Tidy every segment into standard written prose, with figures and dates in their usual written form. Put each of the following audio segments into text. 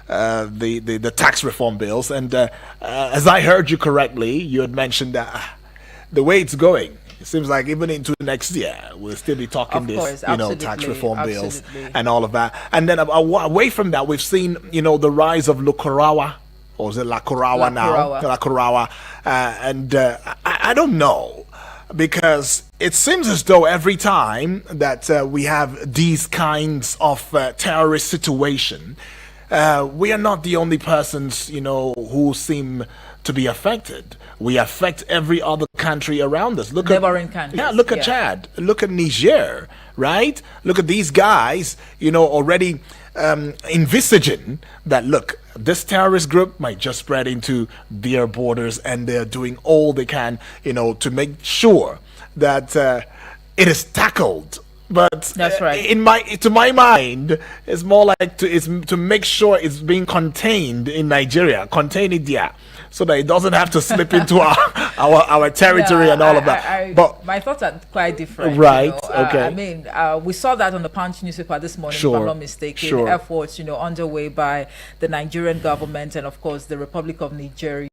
the tax reform bills. And as I heard you correctly, you had mentioned that the way it's going, it seems like even into next year, we'll still be talking this, tax reform bills and all of that. And then away from that, we've seen, the rise of Lukurawa, or is it Lakurawa now? Lakurawa. I don't know, because it seems as though every time that we have these kinds of terrorist situation, we are not the only persons, who seem to be affected. We affect every other country around us. Look neighboring countries. Yeah, look at Chad. Look at Niger, right? Look at these guys, already envisaging that, look, this terrorist group might just spread into their borders, and they're doing all they can, to make sure that it is tackled. But that's right. To my mind, it's more like to make sure it's being contained in Nigeria, contain it there, so that it doesn't have to slip into our territory and all of that. But my thoughts are quite different. Right. Okay. We saw that on the Punch newspaper this morning, if I'm not mistaken. The efforts, underway by the Nigerian government and, of course, the Republic of Nigeria,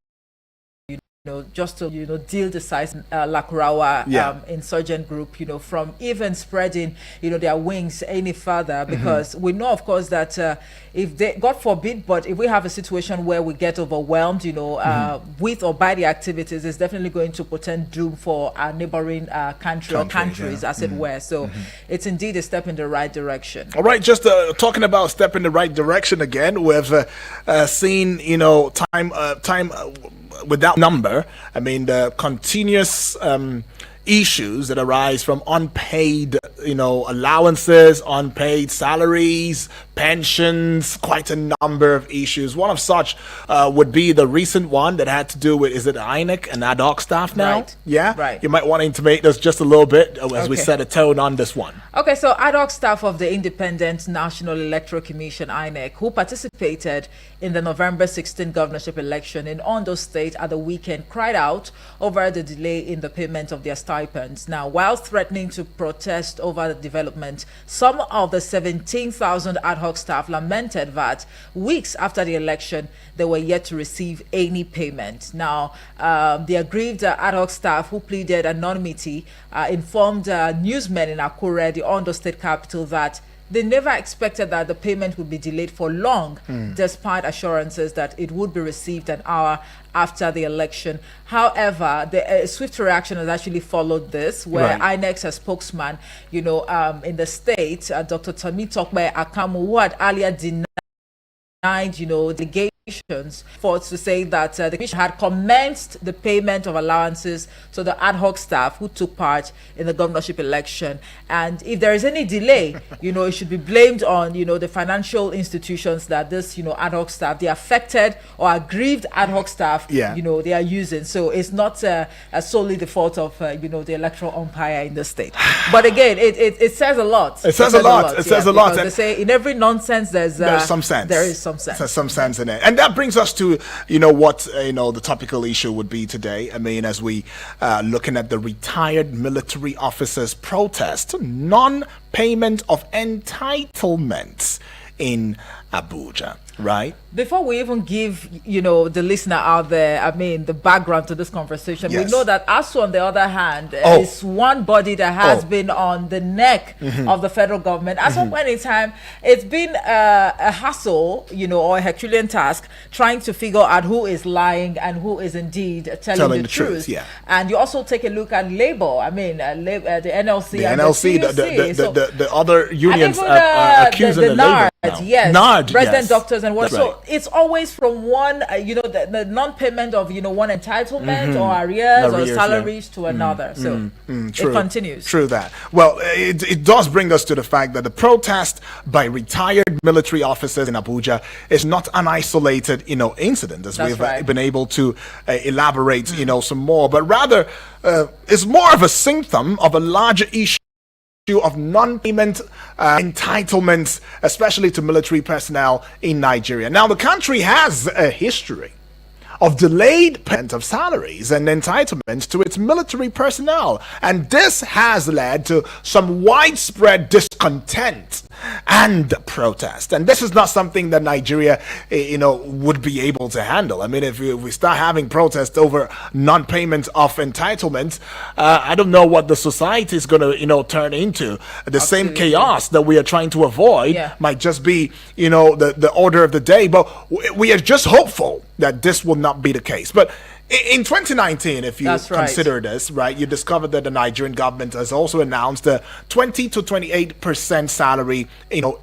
just to deal the size Lakurawa insurgent group, from even spreading their wings any further, because we know, of course, that if they, God forbid, but if we have a situation where we get overwhelmed, with or by the activities, it's definitely going to portend doom for our neighboring country or countries, as it were. So it's indeed a step in the right direction. All right, just talking about step in the right direction again, we've seen time without number. I mean, the continuous issues that arise from unpaid, allowances, unpaid salaries, pensions, quite a number of issues. One of such would be the recent one that had to do with, is it INEC and ad hoc staff now? Right. Yeah? Right. You might want to intimate us just a little bit as we set a tone on this one. Okay, so ad hoc staff of the Independent National Electoral Commission, INEC, who participated in the November 16 governorship election in Ondo State at the weekend, cried out over the delay in the payment of their stipends. Now, while threatening to protest over the development, some of the 17,000 ad hoc staff lamented that weeks after the election, they were yet to receive any payment. Now, the aggrieved ad hoc staff, who pleaded anonymity, informed newsmen in Akure, the Ondo State capital, that they never expected that the payment would be delayed for long, despite assurances that it would be received an hour after the election. However, the swift reaction has actually followed this, where INEC's spokesman, in the state, Dr. Tami Tokbe Akamu, who had earlier denied, delegations for to say that the commission had commenced the payment of allowances to the ad hoc staff who took part in the governorship election, and if there is any delay, it should be blamed on the financial institutions that this ad hoc staff, the affected or aggrieved ad hoc staff, they are using. So it's not solely the fault of the electoral umpire in the state. But again, it says a lot. It says a lot. It says a lot. They say in every nonsense there's some sense. There is some sense. There's some sense in it. And that brings us to, what, the topical issue would be today. I mean, as we looking at the retired military officers' protest, non-payment of entitlements in Abuja, right? Before we even give, the listener out there, the background to this conversation, we know that ASU, on the other hand, is one body that has been on the neck of the federal government. At some point in time, it's been a hassle, or a Herculean task, trying to figure out who is lying and who is indeed telling the truth. Yeah. And you also take a look at Labour. The NLC, the other unions accusing the Labour. Yes, NARD, resident doctors and what. So it's always from one, the non-payment of, one entitlement or arrears or salaries to another. So it continues. True that. Well, it does bring us to the fact that the protest by retired military officers in Abuja is not an isolated, incident, as we've been able to elaborate, some more, but rather it's more of a symptom of a larger issue of non-payment entitlements, especially to military personnel in Nigeria. Now, the country has a history of delayed payment of salaries and entitlements to its military personnel, and this has led to some widespread discontent discontent and protest. And this is not something that Nigeria, would be able to handle. I mean, if we start having protests over non-payment of entitlements, I don't know what the society is going to, turn into. The same chaos that we are trying to avoid might just be, the order of the day. But we are just hopeful that this will not be the case. But in 2019, if you consider this, right, you discovered that the Nigerian government has also announced a 20 to 28% salary,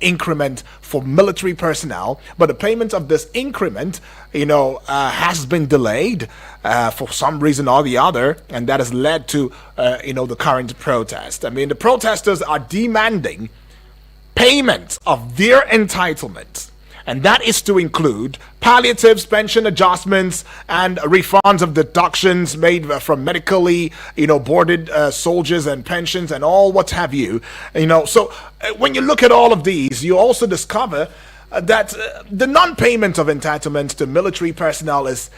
increment for military personnel. But the payment of this increment, has been delayed for some reason or the other, and that has led to, the current protest. I mean, the protesters are demanding payment of their entitlements. And that is to include palliatives, pension adjustments, and refunds of deductions made from medically, boarded soldiers and pensions and all what have you. So when you look at all of these, you also discover that the non-payment of entitlements to military personnel is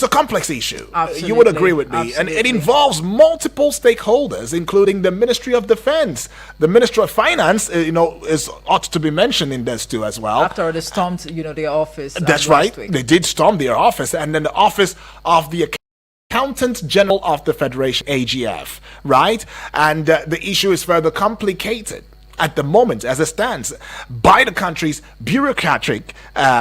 a complex issue. Absolutely. You would agree with me. Absolutely. And it involves multiple stakeholders, including the Ministry of Defense. The Ministry of Finance, ought to be mentioned in this too as well. After they stormed, their office. That's right. They did storm their office. And then the office of the Accountant General of the Federation, AGF, right? And the issue is further complicated at the moment, as it stands, by the country's bureaucratic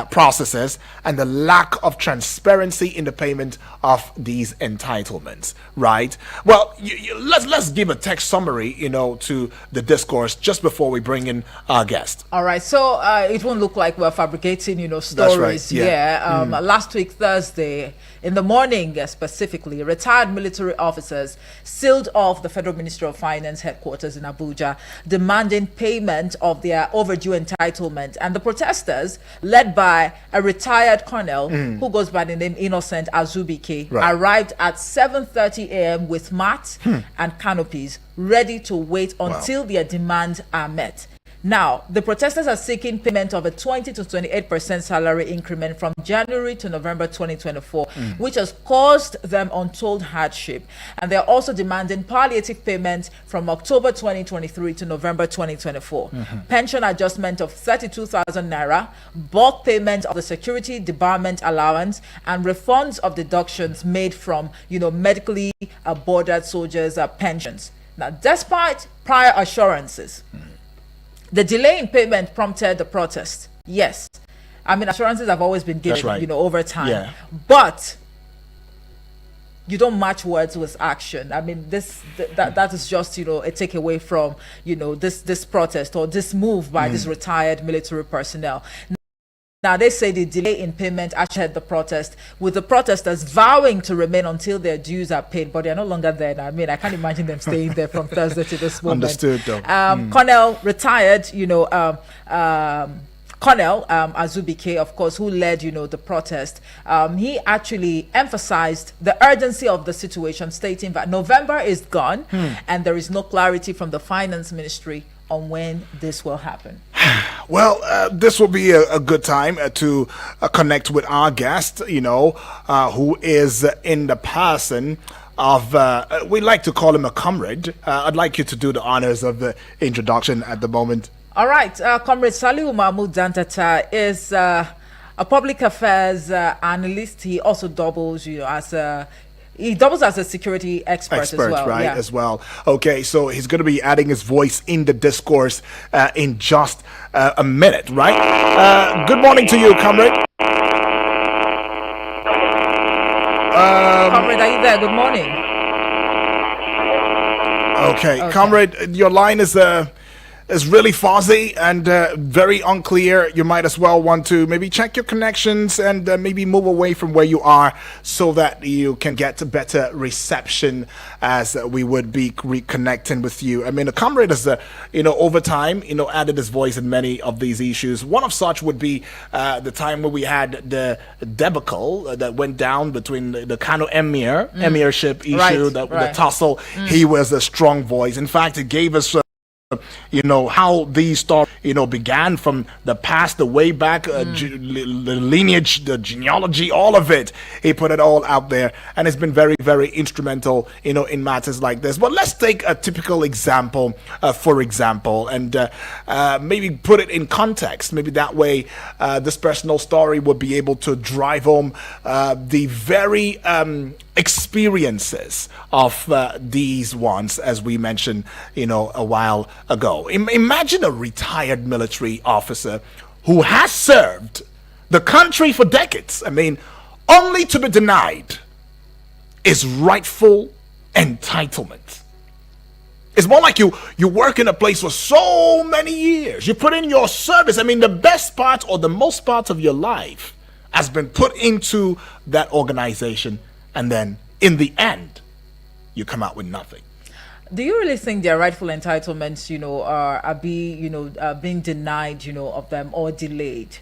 processes and the lack of transparency in the payment of these entitlements, right? Well, let's give a text summary, to the discourse just before we bring in our guest. All right, so it won't look like we're fabricating, stories. That's right. Yeah. Last week, Thursday, in the morning specifically, retired military officers sealed off the Federal Ministry of Finance headquarters in Abuja, demanding payment of their overdue entitlement. And the protesters, led by a retired colonel who goes by the name Innocent Azubike, arrived at 7:30 a.m. with mats and canopies, ready to wait until their demands are met. Now, the protesters are seeking payment of a 20 to 28% salary increment from January to November 2024, which has caused them untold hardship. And they're also demanding palliative payment from October 2023 to November 2024. Pension adjustment of 32,000 naira, bulk payment of the security debarment allowance, and refunds of deductions made from, medically boarded soldiers' pensions. Now, despite prior assurances, the delay in payment prompted the protest. Yes. I mean, assurances have always been given, over time. Yeah. But you don't match words with action. I mean, that is just, a takeaway from, this protest or this move by this retired military personnel. Now, they say the delay in payment actually had the protest, with the protesters vowing to remain until their dues are paid, but they're no longer there. I mean, I can't imagine them staying there from Thursday to this moment. Understood, though. Colonel retired, Colonel Azubike, of course, who led, the protest. He actually emphasized the urgency of the situation, stating that November is gone and there is no clarity from the Finance Ministry on when this will happen. Well, this will be a good time to connect with our guest, who is in the person of, we like to call him a comrade. I'd like you to do the honors of the introduction at the moment. All right. Comrade Salihu Mahmoud Dantata is a public affairs analyst. He also doubles, as a security expert as well. Right, as well. Okay, so he's going to be adding his voice in the discourse in just a minute, right? Good morning to you, comrade. Comrade, are you there? Good morning. Okay, comrade, your line is really fuzzy and very unclear. You might as well want to maybe check your connections and maybe move away from where you are so that you can get a better reception as we would be reconnecting with you. I mean, a comrade has, over time, added his voice in many of these issues. One of such would be the time when we had the debacle that went down between the Kano emirship issue, the tussle. He was a strong voice. In fact, it gave us how these stories, began from the past, the way back, the lineage, the genealogy, all of it. He put it all out there, and it's been very, very instrumental, in matters like this. But let's take a typical example, for example, and maybe put it in context. Maybe that way, this personal story would be able to drive home the very experiences of these ones, as we mentioned, a while ago. Imagine a retired military officer who has served the country for decades. Only to be denied his rightful entitlement. It's more like you work in a place for so many years. You put in your service. The best part or the most part of your life has been put into that organization, and then in the end, you come out with nothing. Do you really think their rightful entitlements, are being denied, of them, or delayed?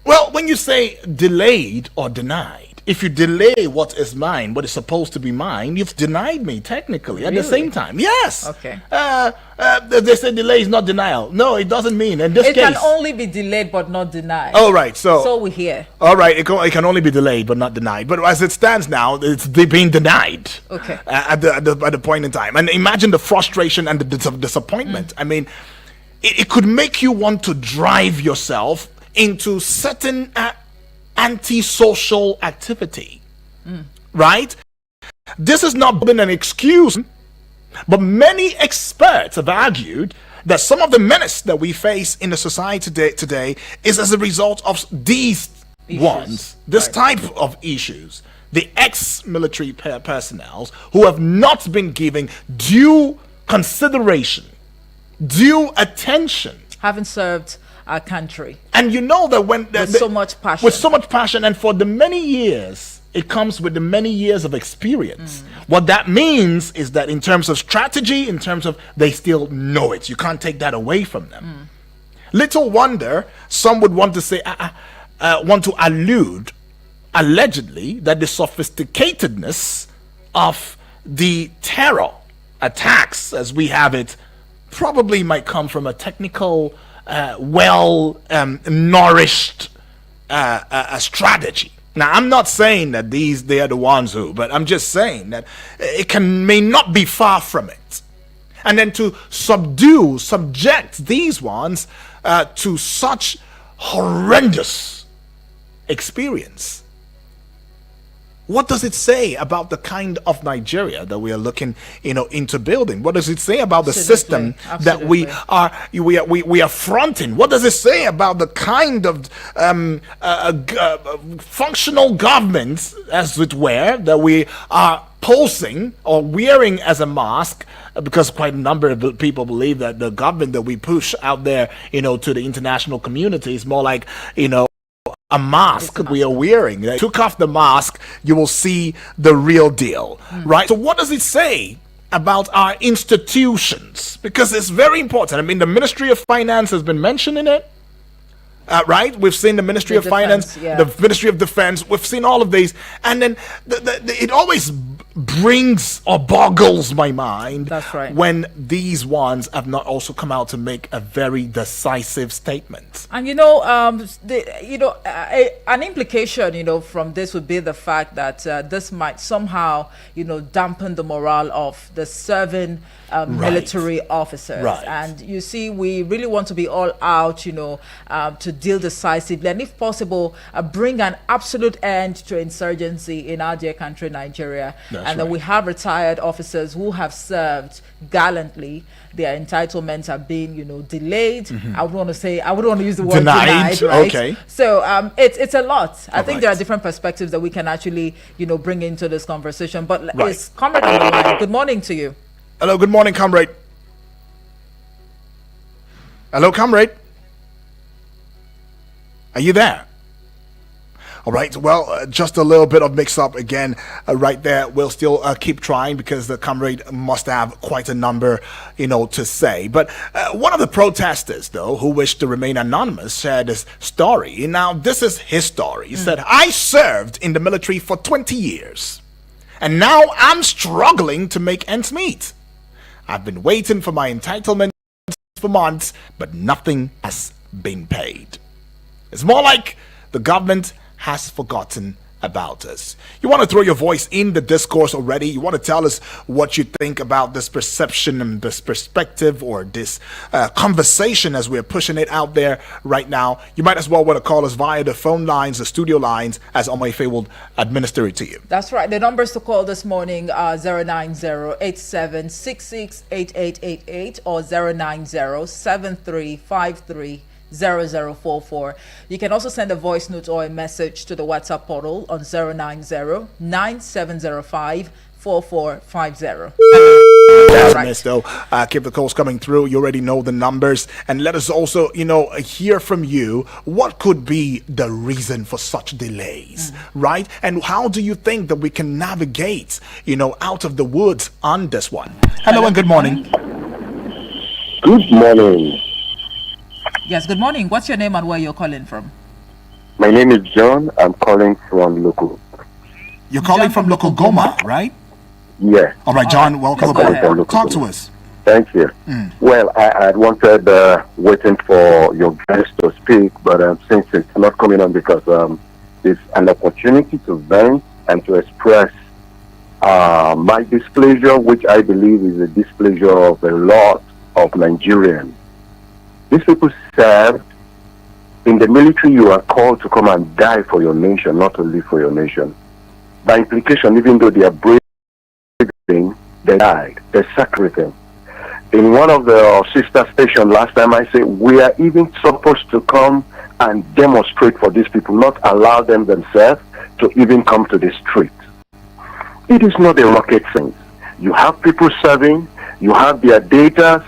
Well, when you say delayed or denied, if you delay what is mine, what is supposed to be mine, you've denied me technically at the same time. Yes. Okay. They say delay is not denial. No, it doesn't mean. In this case, it can only be delayed but not denied. All right. So we hear. All right. It can only be delayed but not denied. But as it stands now, it's being denied. Okay. At the point in time, and imagine the frustration and the disappointment. It could make you want to drive yourself into certain antisocial activity, right? This has not been an excuse, but many experts have argued that some of the menace that we face in the society today is as a result of these issues. This type of issues. The ex-military personnel who have not been given due consideration, due attention. Haven't served our country, and that when with so much passion, and for the many years, it comes with the many years of experience. What that means is that in terms of strategy, in terms of they still know it. You can't take that away from them. Little wonder some would want to say, want to allude, allegedly, that the sophisticatedness of the terror attacks, as we have it, probably might come from a technical, nourished strategy. Now, I'm not saying that they are the ones who, but I'm just saying that it may not be far from it. And then to subject these ones to such horrendous experience. What does it say about the kind of Nigeria that we are looking, into building? What does it say about the system that we are fronting? What does it say about the kind of functional government, as it were, that we are posing or wearing as a mask? Because quite a number of people believe that the government that we push out there, to the international community is more like, a mask we are wearing. They took off the mask, you will see the real deal, right? So what does it say about our institutions? Because it's very important. The Ministry of Finance has been mentioned in it, right? We've seen the Ministry of Finance, the Ministry of Defense. We've seen all of these, and then it always brings or boggles my mind. That's right. When these ones have not also come out to make a very decisive statement. And an implication, from this would be the fact that this might somehow, dampen the morale of the serving military officers. Right. And you see, we really want to be all out, to deal decisively, and if possible, bring an absolute end to insurgency in our dear country, Nigeria. And then we have retired officers who have served gallantly. Their entitlements are being, delayed. I wouldn't want to use the word denied, right? Okay. So it's a lot. I think right. there are different perspectives that we can actually, bring into this conversation. But it's Comrade on the line. Good morning to you. Hello, good morning, comrade. Hello, comrade. Are you there? All right, well, just a little bit of mix-up again right there. We'll still keep trying because the comrade must have quite a number, to say. But one of the protesters, though, who wished to remain anonymous, shared this story. Now, this is his story. He said, I served in the military for 20 years, and now I'm struggling to make ends meet. I've been waiting for my entitlement for months, but nothing has been paid. It's more like the government has forgotten about us. You want to throw your voice in the discourse already? You want to tell us what you think about this perception and this perspective, or this conversation as we're pushing it out there right now? You might as well want to call us via the phone lines, the studio lines, as Omaife will administer it to you. That's right. The numbers to call this morning are 090-8766-8888 or 090-7353 0044. You can also send a voice note or a message to the WhatsApp portal on 090-9705-4450. Keep the calls coming through. You already know the numbers, and let us also, hear from you. What could be the reason for such delays, right? And how do you think that we can navigate, out of the woods on this one? Hello and good morning. Good morning. Yes, good morning. What's your name and where you're calling from? My name is John. I'm calling from Local. You're calling from Local Goma, right? Yeah. All right, John, welcome aboard. Talk to us. Thank you. Well, I had wanted waiting for your guest to speak, but since it's not coming on because it's an opportunity to vent and to express my displeasure, which I believe is a displeasure of a lot of Nigerians. These people served in the military. You are called to come and die for your nation, not to live for your nation. By implication, even though they are brave, they died, they sacrificed. In one of the sister stations last time, I said we are even supposed to come and demonstrate for these people, not allow them themselves to even come to the street. It is not a rocket science. You have people serving, you have their data.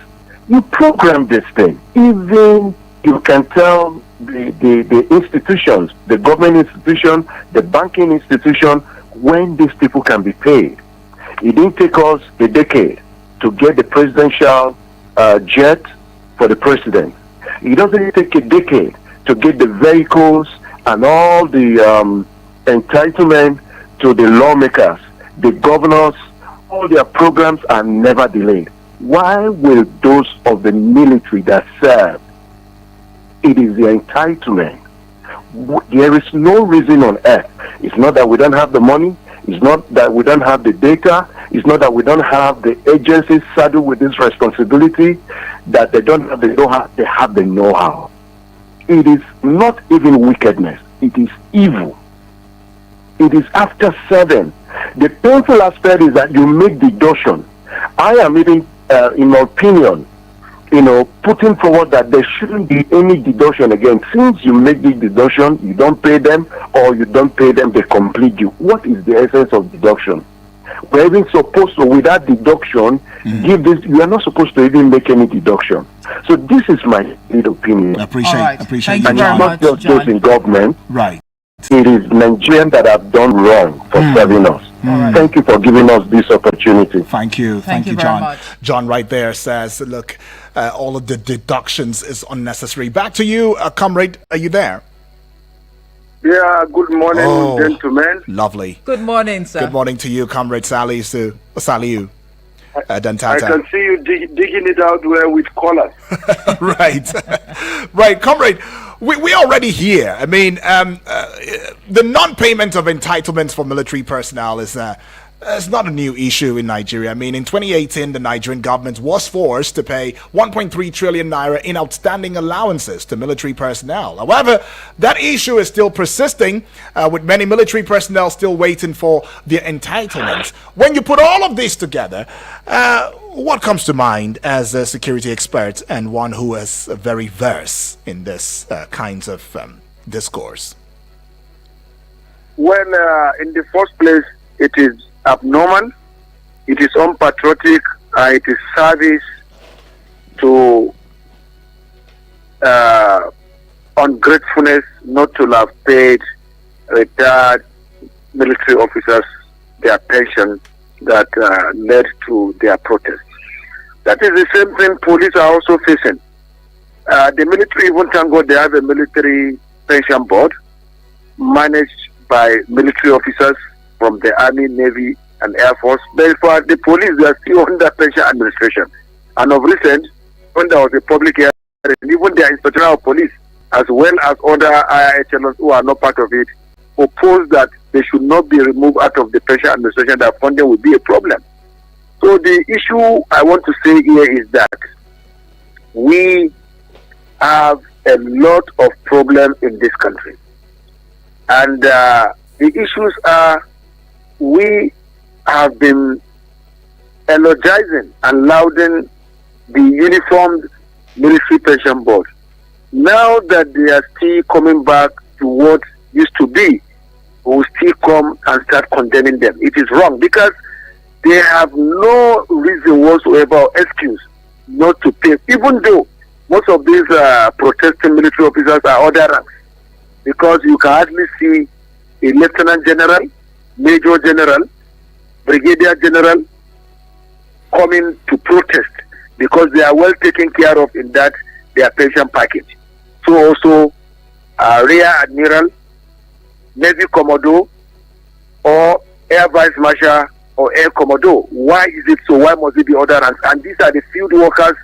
You program this thing. Even you can tell the institutions, the government institution, the banking institution, when these people can be paid. It didn't take us a decade to get the presidential jet for the president. It doesn't take a decade to get the vehicles and all the entitlement to the lawmakers, the governors. All their programs are never delayed. Why will those of the military that serve? It is the entitlement. There is no reason on earth. It's not that we don't have the money. It's not that we don't have the data. It's not that we don't have the agencies saddled with this responsibility, that they don't have the know-how. They have the know-how. It is not even wickedness. It is evil. It is after serving. The painful aspect is that you make deduction. I am even in my opinion, putting forward that there shouldn't be any deduction again. Since you make the deduction, you don't pay them, or you don't pay them, they complete you. What is the essence of deduction? We're even supposed to, without deduction, give this. You are not supposed to even make any deduction. So this is my opinion. Appreciate. Thank you and very it's not much, just John. those in government. Right. It is Nigerians that have done wrong for serving us. Thank you for giving us this opportunity. Thank you, Thank you, John. very much. John right there says, look, all of the deductions is unnecessary. Back to you, comrade. Are you there? Yeah, good morning, gentlemen. Lovely. Good morning, sir. Good morning to you, comrade Saliu. Dantata. I can see you digging it out with collars. Right. Right, comrade. We already here. I mean, the non-payment of entitlements for military personnel is it's not a new issue in Nigeria. I mean, in 2018, the Nigerian government was forced to pay 1.3 trillion naira in outstanding allowances to military personnel. However, that issue is still persisting, with many military personnel still waiting for their entitlements. When you put all of this together, what comes to mind as a security expert and one who is very versed in this kinds of discourse? Well, in the first place, it is abnormal, it is unpatriotic, it is service to ungratefulness not to have paid retired military officers their pension that led to their protest. That is the same thing police are also facing. The military, even thank God, they have a military pension board managed by military officers from the Army, Navy, and Air Force. But for the police, they are still under pension administration. And of recent, when there was a public hearing, even the Inspector of Police, as well as other IHLs who are not part of it, opposed that they should not be removed out of the pension administration, that funding would be a problem. So the issue I want to say here is that we have a lot of problems in this country. And the issues are, we have been energizing and lauding the uniformed military pension board. Now that they are still coming back to what used to be, we will still come and start condemning them. It is wrong because they have no reason whatsoever or excuse not to pay, even though most of these protesting military officers are other ranks, because you can hardly see a lieutenant general, major general, brigadier general coming to protest, because they are well taken care of in that their pension package. So also rear admiral, navy commodore, or air vice marshal or air commodore. Why is it so? Why must it be other ranks? And these are the field workers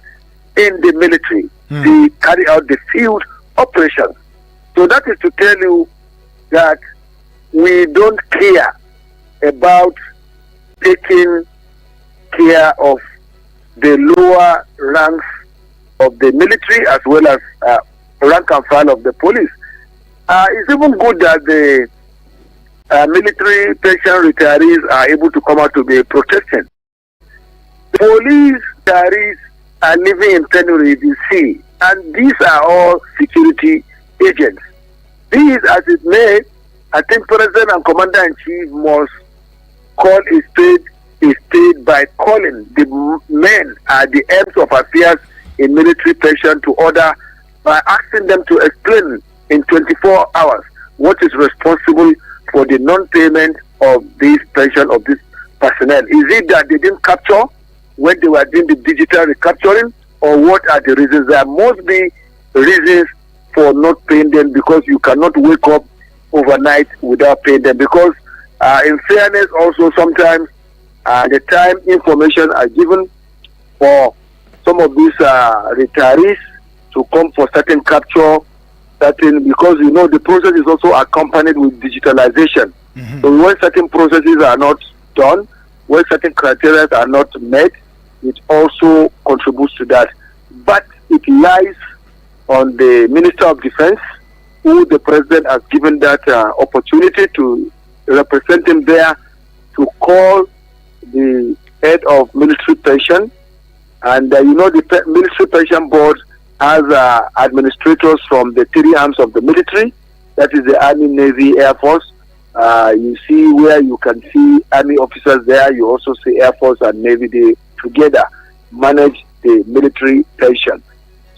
in the military. They carry out the field operations. So that is to tell you that we don't care about taking care of the lower ranks of the military as well as rank and file of the police. It's even good that the military pension retirees are able to come out to be protesting. Police retirees are living in penury, you see, and these are all security agents. These, as it may, I think President and Commander-in-Chief must call a spade by calling the men at the ends of affairs in military pension to order, by asking them to explain in 24 hours what is responsible for the non-payment of this pension of this personnel. Is it that they didn't capture when they were doing the digital recapturing, or what are the reasons? There must be reasons for not paying them, because you cannot wake up overnight without paying them. Because in fairness also, sometimes the time information are given for some of these retirees to come for certain capture, because you know the process is also accompanied with digitalization. So when certain processes are not done, when certain criteria are not met, it also contributes to that. But it lies on the Minister of Defense, who the President has given that opportunity to represent him there, to call the head of military pension. And you know, the military pension board has administrators from the three arms of the military, that is the Army, Navy, Air Force. You see where you can see Army officers there, you also see Air Force and Navy. They together manage the military pension.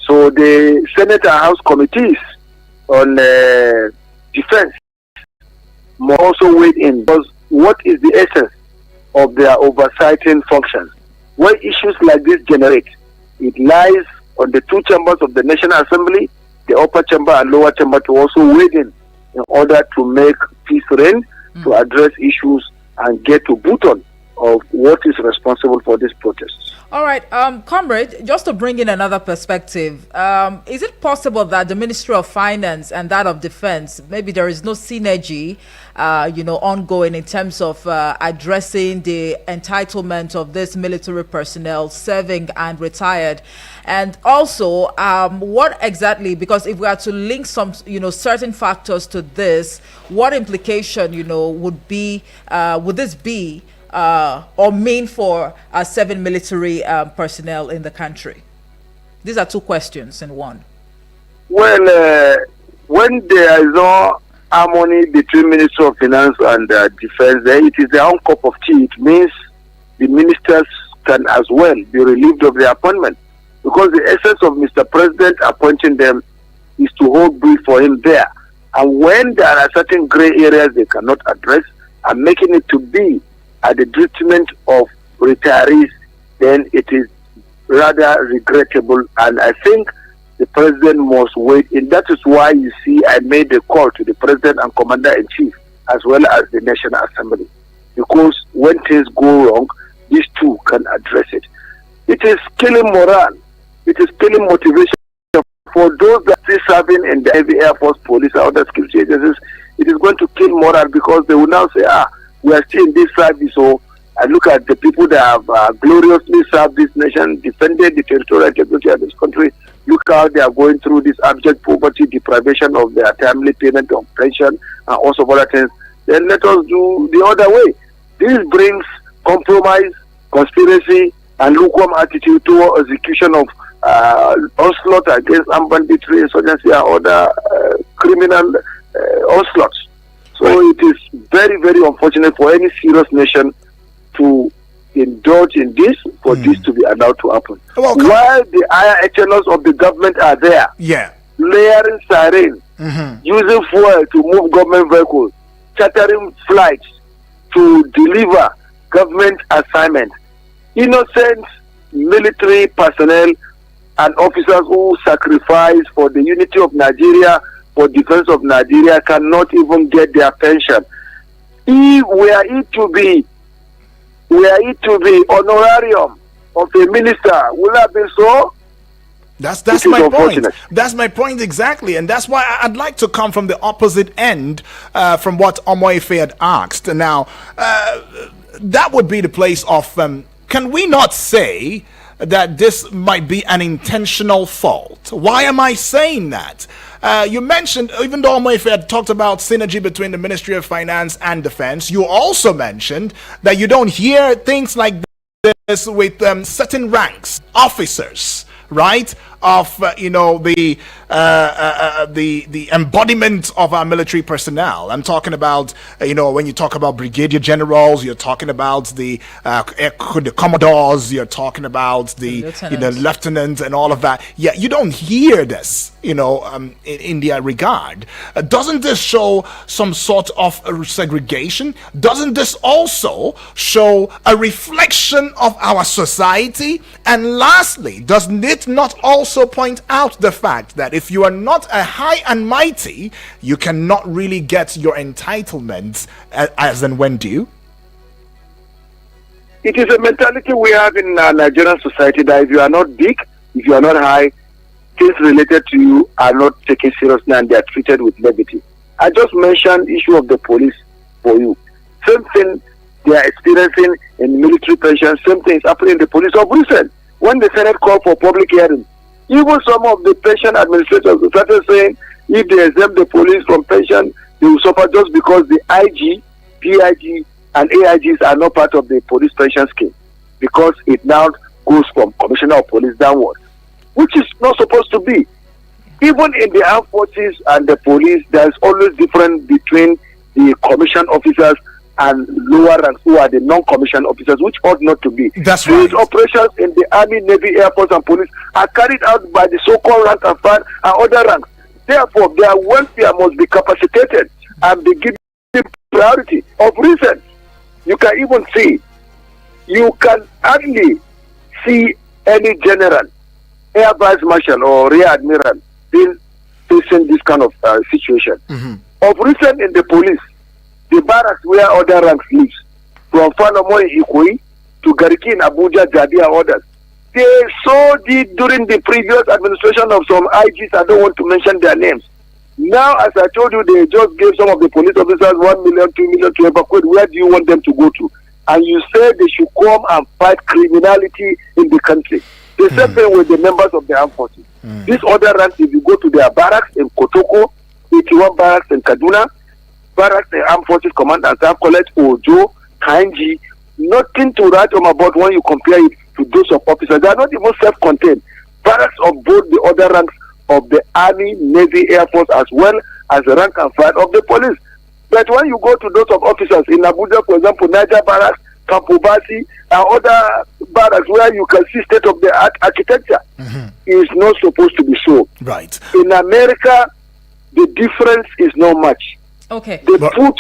So the Senate and House committees on defense must also weigh in, because what is the essence of their oversighting functions? When issues like this generate, it lies on the two chambers of the National Assembly, the upper chamber and lower chamber, to also weigh in order to make peace reign, to address issues and get to bottom of what is responsible for this protest. All right, comrade, just to bring in another perspective, is it possible that the Ministry of Finance and that of Defense, maybe there is no synergy, ongoing in terms of addressing the entitlement of this military personnel serving and retired? And also, what exactly, because if we are to link some, certain factors to this, what implication, would this be or mean for serving military personnel in the country? These are two questions in one. Well, when there is no harmony between Ministry of Finance and Defense, it is their own cup of tea. It means the ministers can as well be relieved of their appointment, because the essence of Mr. President appointing them is to hold brief for him there. And when there are certain gray areas they cannot address, and making it to be at the detriment of retirees, then it is rather regrettable. And I think the President must wait. And that is why you see I made a call to the President and Commander-in-Chief as well as the National Assembly. Because when things go wrong, these two can address it. It is killing morale it is killing motivation for those that are serving in the Navy, Air Force, Police, or other security agencies. It is going to kill morale because they will now say, we are still in this service. So I look at the people that have gloriously served this nation, defended the territorial integrity of this country. Look how they are going through this abject poverty, deprivation of their timely payment of pension, and also other things. Then let us do the other way. This brings compromise, conspiracy, and lukewarm attitude toward execution of onslaught against armed banditry, insurgency, and other criminal onslaughts. So it is very, very unfortunate for any serious nation to indulge in this, for this to be allowed to happen. While the higher echelons of the government are there, layering sirens, using fuel to move government vehicles, chartering flights to deliver government assignments. Innocent military personnel and officers who sacrifice for the unity of Nigeria, for defense of Nigeria, cannot even get their pension. If were it to be honorarium of a minister, will that be so? That's my point. That's my point exactly, and that's why I'd like to come from the opposite end from what Omoife had asked. Now, that would be the place of can we not say that this might be an intentional fault? Why am I saying that? You mentioned, even though Omoife had talked about synergy between the Ministry of Finance and Defense, you also mentioned that you don't hear things like this with certain ranks, officers, right, of the embodiment of our military personnel. I'm talking about when you talk about brigadier generals, you're talking about the commodores, you're talking about the lieutenants and all of that. Yeah, you don't hear this in their regard. Doesn't this show some sort of segregation? Doesn't this also show a reflection of our society? And lastly, doesn't it not also point out the fact that if you are not a high and mighty, you cannot really get your entitlements as and when due? It is a mentality we have in Nigerian society that if you are not big, if you are not high, things related to you are not taken seriously and they are treated with levity. I just mentioned the issue of the police for you. Same thing they are experiencing in military pension, same thing is happening in the police of recent. When the Senate called for public hearing, even some of the pension administrators started saying if they exempt the police from pension, they will suffer just because the IG, PIG, and AIGs are not part of the police pension scheme, because it now goes from commissioner of police downwards, which is not supposed to be. Even in the armed forces and the police, there is always difference between the commissioned officers and lower ranks who are the non-commissioned officers, which ought not to be. That's right. These operations in the Army, Navy, Air Force, and Police are carried out by the so-called rank and file and other ranks. Therefore, their welfare must be capacitated and be given priority. Of recent, you can even see, you can hardly see any general, air vice marshal, or rear admiral facing this kind of situation. Of recent in the police, the barracks where other ranks live, from Fanomo in Ikoyi to Gariki in Abuja, Jadi and others, they so did during the previous administration of some IGs. I don't want to mention their names. Now, as I told you, they just gave some of the police officers 1 million, 2 million to evacuate. Where do you want them to go to? And you said they should come and fight criminality in the country. The same thing with the members of the armed forces. These other ranks, if you go to their barracks in Kotoko, 81 barracks in Kaduna, barracks in armed forces command and staff college, Ojo, Kanji, nothing to write home about when you compare it to those of officers. They are not even self-contained. Barracks of both the other ranks of the Army, Navy, Air Force, as well as the rank and file of the police. But when you go to those of officers in Abuja, for example, Niger Barracks, Kampobasi, and other barracks where you can see state-of-the-art architecture, is not supposed to be so. Right. In America, the difference is not much. Okay. They put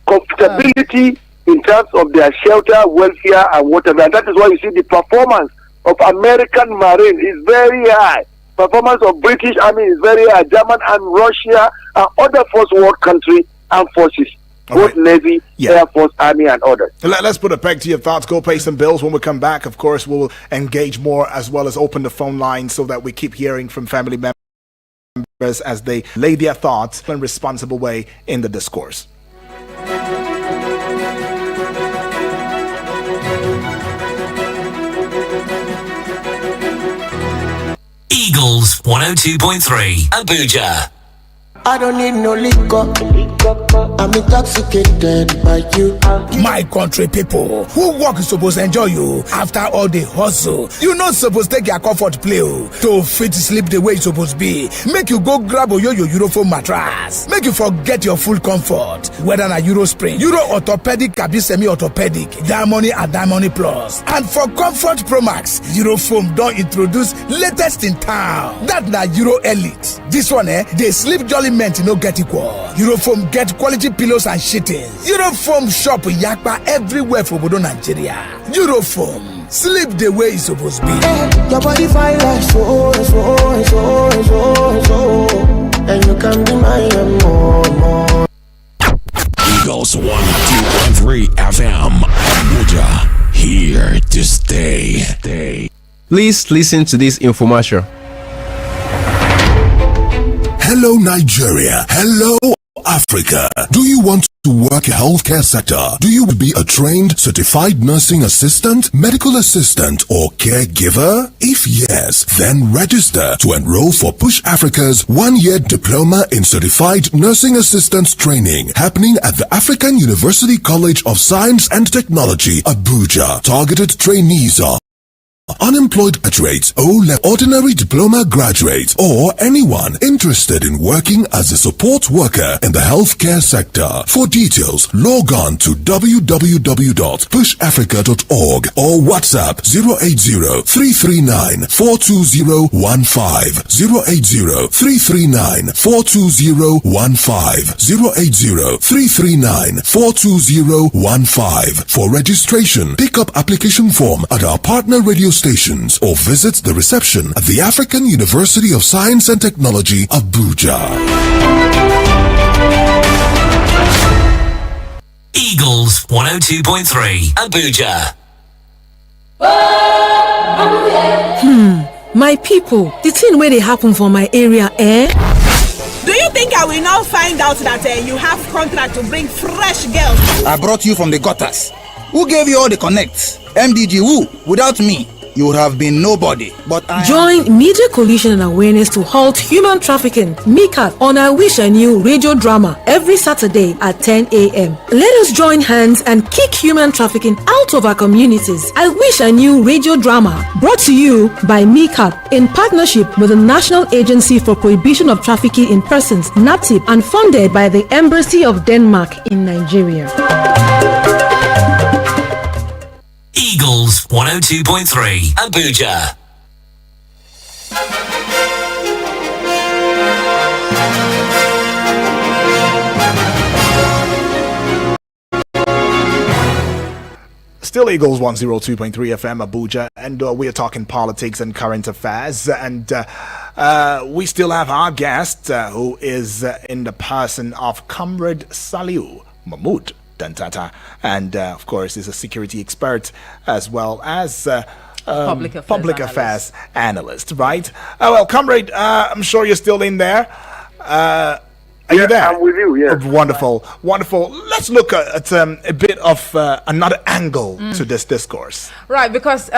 comfortability in terms of their shelter, welfare, and whatever. And that is why you see the performance of American Marine is very high. Performance of British Army is very high. German and Russia and other first world country armed forces both Navy, Air Force, Army, and others. Let's put a peg to your thoughts. Go pay some bills. When we come back, of course, we'll engage more as well as open the phone line so that we keep hearing from family members as they lay their thoughts in a responsible way in the discourse. Eagles 102.3 Abuja. I don't need no liquor. I'm intoxicated by you. My country people, who work is supposed to enjoy you after all the hustle. You not supposed to take your comfort play to fit sleep the way it's supposed to be. Make you go grab your Eurofoam mattress. Make you forget your full comfort. Whether na Euro Spring, Euro Orthopedic, Kabi Semi-Orthopedic, Diamond and Diamond Plus. And for Comfort Pro Max, Eurofoam don't introduce latest in town. That na Euro Elite. This one, they sleep jolly meant no get equal. Eurofoam get quality pillows and sheetings. Eurofoam shop yakpa everywhere for Bodo Nigeria. Eurofoam, sleep the way it's supposed to be. Your body fine like so. And you can be mine more. Eagles 102.3 FM Abuja, here to stay. Please listen to this infomercial. Hello Nigeria. Hello Africa. Do you want to work in the healthcare sector? Do you be a trained, certified nursing assistant, medical assistant, or caregiver? If yes, then register to enroll for Push Africa's 1-year diploma in certified nursing assistance training happening at the African University College of Science and Technology, Abuja. Targeted trainees are unemployed graduates, ordinary diploma graduates, or anyone interested in working as a support worker in the healthcare sector. For details, log on to www.pushafrica.org or WhatsApp 080-339-42015, 080-339-42015, 080-339-42015. For registration, pick up application form at our partner radio stations or visit the reception at the African University of Science and Technology, Abuja. Eagles 102.3 Abuja. My people, the thing where they happen for my area, Do you think I will now find out that you have contract to bring fresh girls? I brought you from the gutters. Who gave you all the connects? MDG, who? Without me, you would have been nobody. But Join Media Coalition and Awareness to Halt Human Trafficking, MICAT, on our Wish and You radio drama every Saturday at 10 a.m. Let us join hands and kick human trafficking out of our communities. I Wish and You radio drama, brought to you by MICAT in partnership with the National Agency for Prohibition of Trafficking in Persons, NAPTIP, and funded by the Embassy of Denmark in Nigeria. Eagles 102.3 Abuja. Still Eagles 102.3 FM Abuja, and we are talking politics and current affairs, and we still have our guest who is in the person of Comrade Saliu Mahmood Dantata, and of course is a security expert as well as public affairs analyst, right? Well, Comrade, I'm sure you're still in there. Are you there? I'm with you, yes. Wonderful, wonderful. Let's look at a bit of another angle to this discourse. Right, because,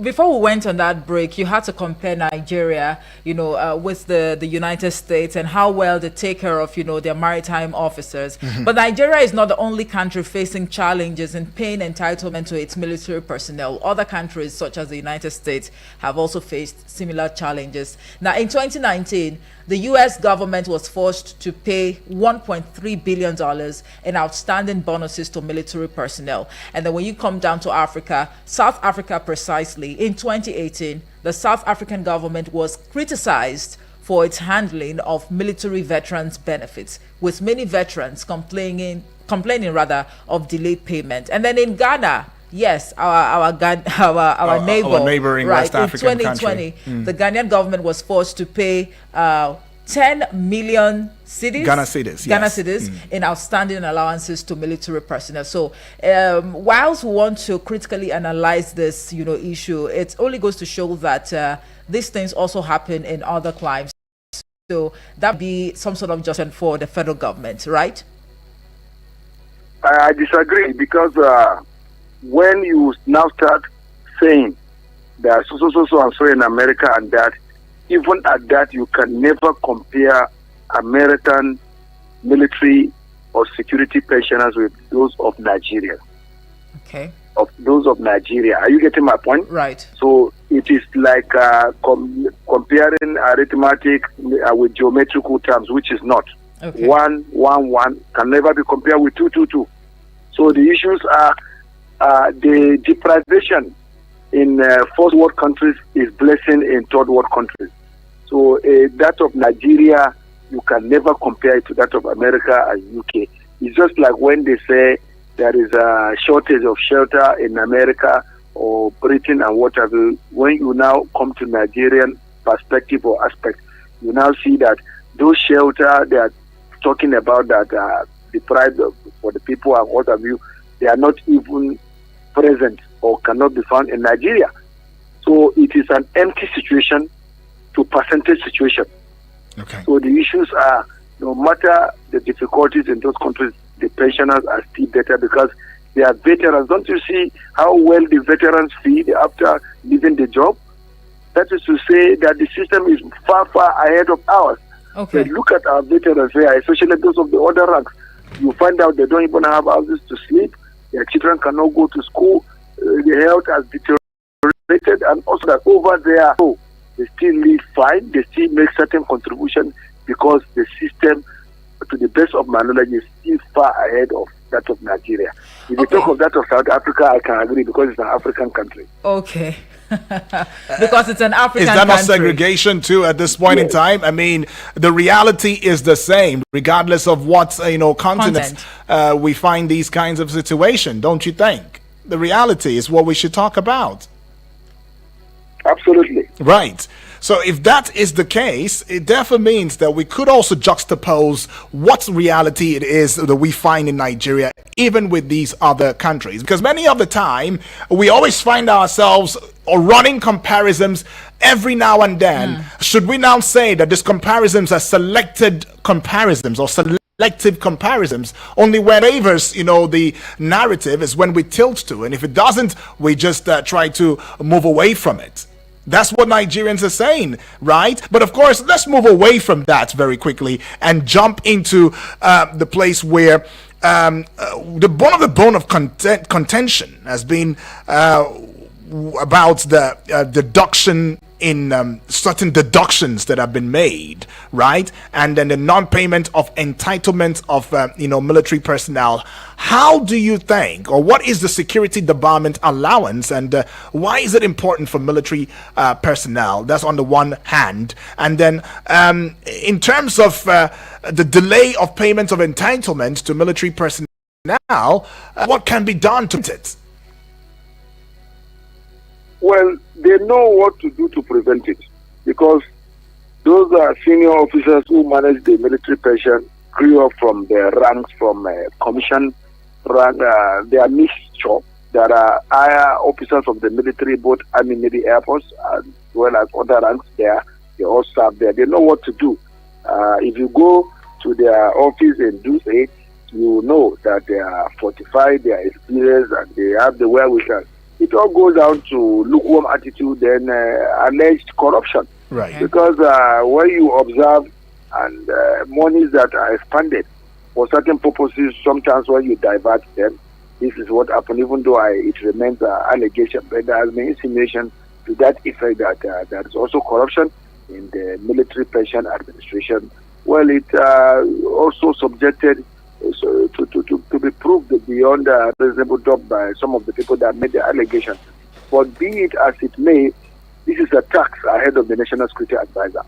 before we went on that break, you had to compare Nigeria, with the United States and how well they take care of, their maritime officers. Mm-hmm. But Nigeria is not the only country facing challenges in paying entitlement to its military personnel. Other countries, such as the United States, have also faced similar challenges. Now, in 2019, the U.S. government was forced to pay $1.3 billion in outstanding bonuses to military personnel. And then when you come down to Africa, South Africa precisely, in 2018, the South African government was criticized for its handling of military veterans' benefits, with many veterans complaining of delayed payment. And then in Ghana, yes, our neighbor, neighboring right, West African in 2020, country. the Ghanaian government was forced to pay 10 million cedis, Ghana cedis, Ghana yes. cedis in outstanding allowances to military personnel. So, whilst we want to critically analyze this, issue, it only goes to show that these things also happen in other climes. So that be some sort of judgment for the federal government, right? I disagree, because when you now start saying that so in America, and that even at that you can never compare American military or security pensioners with those of Nigeria. Okay. Of those of Nigeria. Are you getting my point? Right. So it is like comparing arithmetic with geometrical terms, which is not. Okay. 1, 1, 1 can never be compared with 2, 2, 2. So the issues are the deprivation in first world countries is blessing in third world countries. So that of Nigeria, you can never compare it to that of America and UK. It's just like when they say there is a shortage of shelter in America or Britain and whatever. When you now come to Nigerian perspective or aspect, you now see that those shelter they are talking about that are deprived for the people and what have you, they are not even present or cannot be found in Nigeria. So it is an empty situation to percentage situation. Okay. So the issues are, no matter the difficulties in those countries, the pensioners are still better because they are veterans. Don't you see how well the veterans feed after leaving the job? That is to say that the system is far, far ahead of ours. Okay. But look at our veterans here, especially those of the other ranks. You find out they don't even have houses to sleep. Their children cannot go to school. The health has deteriorated, and also that over there, they still live fine. They still make certain contribution because the system, to the best of my knowledge, is still far ahead of that of Nigeria. If you talk of that of South Africa, I can agree because it's an African country. Okay. Because it's an African country. Is that not segregation too at this point in time? I mean, the reality is the same, regardless of what continent we find these kinds of situations. Don't you think? The reality is what we should talk about. Absolutely. Right. So if that is the case, it therefore means that we could also juxtapose what reality it is that we find in Nigeria, even with these other countries. Because many of the time, we always find ourselves running comparisons every now and then. Should we now say that these comparisons are selected comparisons or selective comparisons? Only whenever the narrative is when we tilt to, and if it doesn't, we just try to move away from it. That's what Nigerians are saying, right? But of course, let's move away from that very quickly and jump into the place where the bone of contention has been about the deduction in certain deductions that have been made, right? And then the non-payment of entitlement of military personnel. How do you think, or what is the security debarment allowance, and why is it important for military personnel? That's on the one hand. And then in terms of the delay of payment of entitlement to military personnel, what can be done to it? Well, they know what to do to prevent it, because those are senior officers who manage the military pension, grew up from their ranks from commission rank. They are mixture. There are higher officers of the military, both Army, Navy, Air Force, as well as other ranks there. They all serve there. They know what to do. If you go to their office and do it, you know that they are fortified, they are experienced, and they have the wherewithal. It all goes down to lukewarm attitude and alleged corruption. Right. Because when you observe and monies that are expanded for certain purposes, sometimes when you divert them, this is what happened, even though it remains an allegation, but there has been insinuation to that effect that there is also corruption in the military pension administration. Well, it also subjected to be proved beyond a reasonable doubt by some of the people that made the allegation. But be it as it may, this is a tax ahead of the National Security Advisor.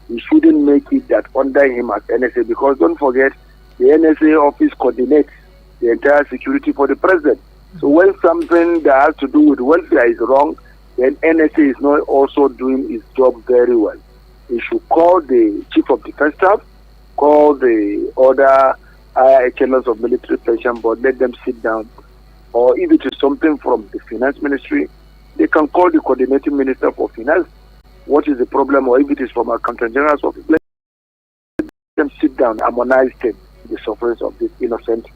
We shouldn't make it that under him as NSA, because don't forget, the NSA office coordinates the entire security for the president. So when something that has to do with welfare is wrong, then NSA is not also doing its job very well. he should call the Chief of Defense Staff, call the other higher echelons of Military Pension Board, let them sit down. Or if it is something from the Finance Ministry, they can call the Coordinating Minister for Finance. What is the problem? Or if it is from our Accountant General's office, let them sit down, harmonize the sufferings of these innocent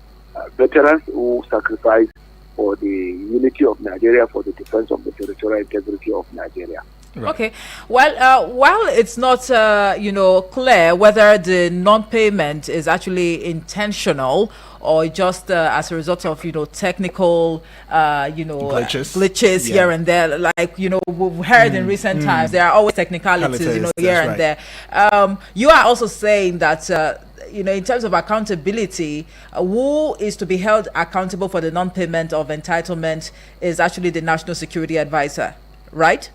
veterans who sacrificed for the unity of Nigeria, for the defense of the territorial integrity of Nigeria. Right. Okay. Well, while it's not, clear whether the non-payment is actually intentional or just as a result of, technical, glitches here and there, like, we've heard in recent times, there are always technicalities, here and there. You are also saying that, in terms of accountability, who is to be held accountable for the non-payment of entitlement is actually the National Security Advisor, right?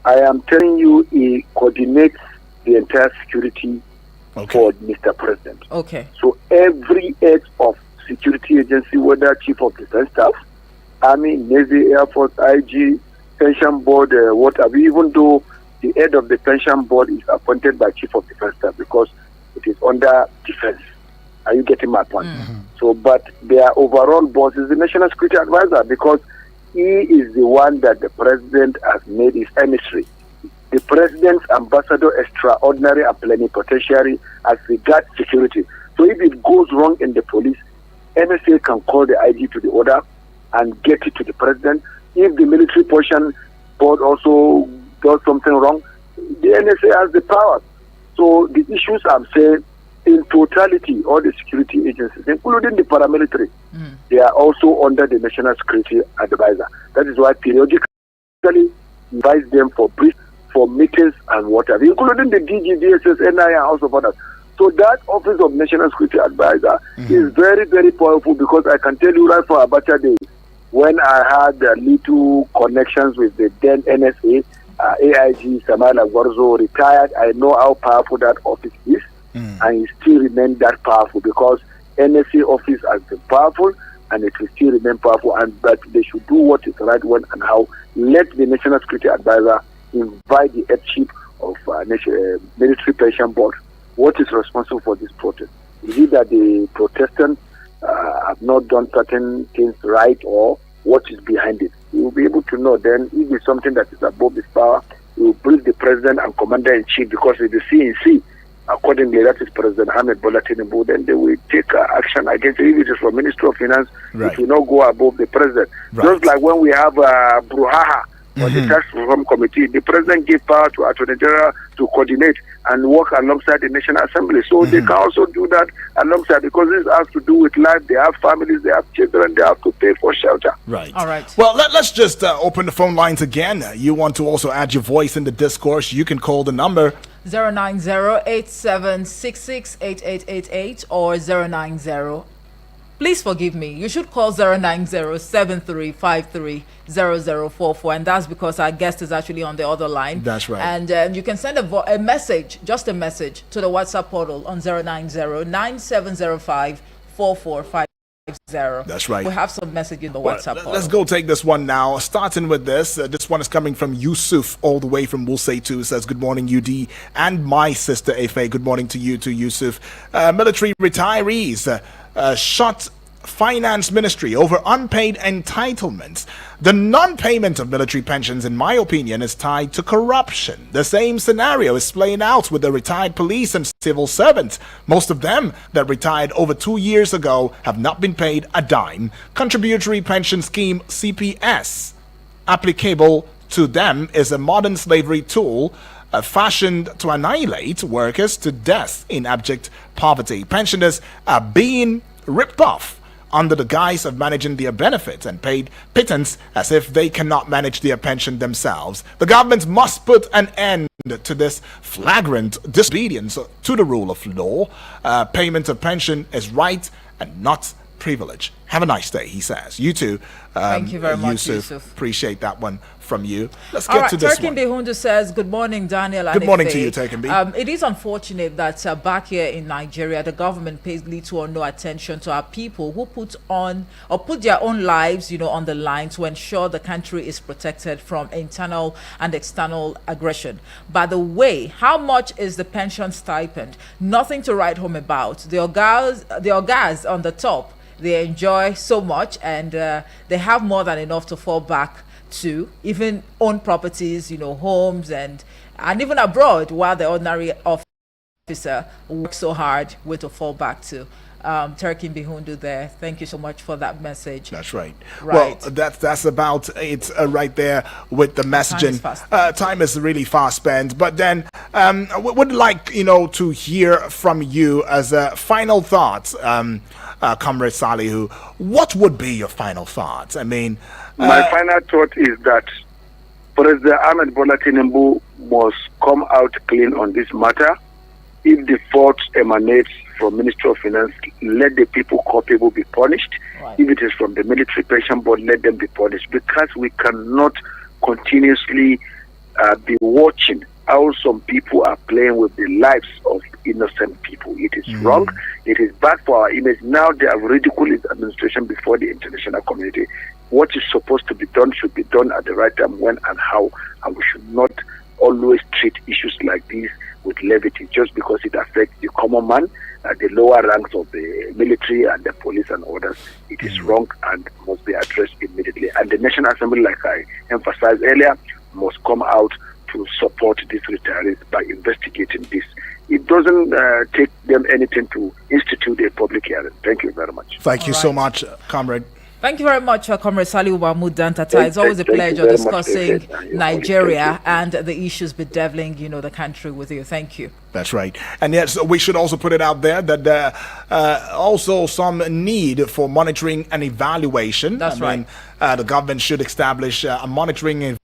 I am telling you, he coordinates the entire security for Mr. President. Okay. So every head of security agency, whether Chief of Defense Staff, Army, Navy, Air Force, IG, Pension Board, whatever, even though the head of the Pension Board is appointed by Chief of Defense Staff because it is under defense. Are you getting my point? Mm-hmm. So, but their overall boss is the National Security Advisor because he is the one that the president has made his emissary. The president's ambassador extraordinary and plenipotentiary as regards security. So if it goes wrong in the police, NSA can call the IG to the order and get it to the president. If the military portion board also does something wrong, the NSA has the power. So the issues I'm saying, in totality, all the security agencies, including the paramilitary, they are also under the National Security Advisor. That is why periodically invite them for briefs, for meetings and whatever, including the DG, DSS, NIA, and House of Others. So that Office of National Security Advisor is very, very powerful because I can tell you right for Abuja days, when I had little connections with the then NSA, AIG, Samala Gorzo retired, I know how powerful that office is. And it still remains that powerful because NSA office has been powerful and it will still remain powerful. But they should do what is right when and how. Let the National Security Advisor invite the head chief of Military Pension Board. What is responsible for this protest? Is it that the protestants have not done certain things right, or what is behind it? We will be able to know. Then if it's something that is above his power, we will brief the president and commander-in-chief because it's the CNC. Accordingly, that is President Ahmed Bola Tinubu, then they will take action against it. If it is from Ministry of Finance, it will not go above the president. Just like when we have Bruhaha on the Tax Reform Committee, the president gave power to Attorney General to coordinate and work alongside the National Assembly. So they can also do that alongside because this has to do with life. They have families, they have children, they have to pay for shelter. Right. All right. Well, let's just open the phone lines again. You want to also add your voice in the discourse, you can call the number 090-8766-8888 or 090. Please forgive me. You should call 090-7353-0044, and that's because our guest is actually on the other line. That's right. And you can send a message, just a message, to the WhatsApp portal on 090-9705-4450. That's right. We have some message in the WhatsApp portal. Let's go take this one now. Starting with this. This one is coming from Yusuf, all the way from Wulsay 2. Says, good morning, UD, and my sister Efe. Good morning to you too, Yusuf. Military retirees shot Finance Ministry over unpaid entitlements. The non-payment of military pensions, in my opinion, is tied to corruption. The same scenario is playing out with the retired police and civil servants. Most of them that retired over 2 years ago have not been paid a dime. Contributory pension scheme CPS applicable to them is a modern slavery tool fashioned to annihilate workers to death in abject poverty. Pensioners are being ripped off under the guise of managing their benefits and paid pittance as if they cannot manage their pension themselves. The government must put an end to this flagrant disobedience to the rule of law. Payment of pension is right and not privilege. Have a nice day, he says. You too. Thank you very much, Yusuf. Appreciate that one from you. Let's get to this one. Turkin Behundu says, good morning, Daniel. Good morning to you, Turkin B. It is unfortunate that back here in Nigeria, the government pays little or no attention to our people who put their own lives, on the line to ensure the country is protected from internal and external aggression. By the way, how much is the pension stipend? Nothing to write home about. The ogas on the top, they enjoy so much, and they have more than enough to fall back to, even own properties, homes and even abroad, while the ordinary officer works so hard with to fall back to. Turkin Behundu there. Thank you so much for that message. That's right. Well, that's about it right there with the messaging. Time is really fast spent. But then we would like, to hear from you as final thoughts, Comrade Salihu. What would be your final thoughts? I mean, my final thought is that President Ahmed Bola Tinubu must come out clean on this matter. If the fault emanates from Ministry of Finance, let the people culpable be punished. Right. If it is from the military pension board, let them be punished, because we cannot continuously be watching how some people are playing with the lives of innocent people. It is wrong. It is bad for our image. Now they have ridiculed his administration before the international community. What is supposed to be done should be done at the right time, when and how, and we should not always treat issues like this with levity just because it affects the common man, the lower ranks of the military and the police and others. It is wrong and must be addressed immediately. And the National Assembly, like I emphasized earlier, must come out to support these retirees by investigating this. It doesn't take them anything to institute a public hearing. Thank you very much. Thank you so much, Comrade. Thank you very much, Comrade Salihu Mahmoud Dantata. It's always a pleasure discussing Nigeria and the issues bedeviling, the country with you. Thank you. That's right. And yes, we should also put it out there that there also some need for monitoring and evaluation. That's right. The government should establish a monitoring and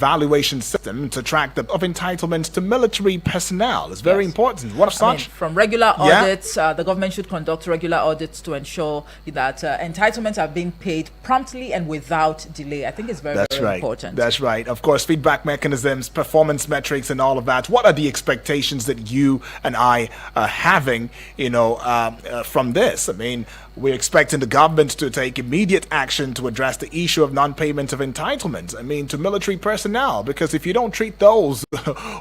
evaluation system to track of entitlements to military personnel. It's very important. What of such? From regular audits, the government should conduct regular audits to ensure that entitlements are being paid promptly and without delay. I think it's very important. That's right. Of course, feedback mechanisms, performance metrics, and all of that. What are the expectations that you and I are having, from this? I mean, we're expecting the government to take immediate action to address the issue of non-payment of entitlements. I mean, to military personnel, because if you don't treat those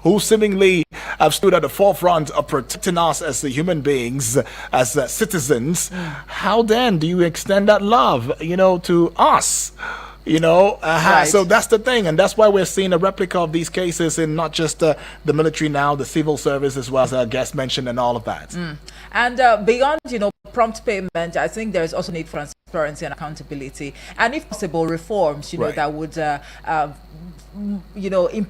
who seemingly have stood at the forefront of protecting us as the human beings, as citizens, how then do you extend that love, to us? Right. So that's the thing, and that's why we're seeing a replica of these cases in not just the military now, the civil service as well, as our guest mentioned, and all of that. And beyond, prompt payment, I think there's also need for transparency and accountability, and if possible, reforms, that would, improve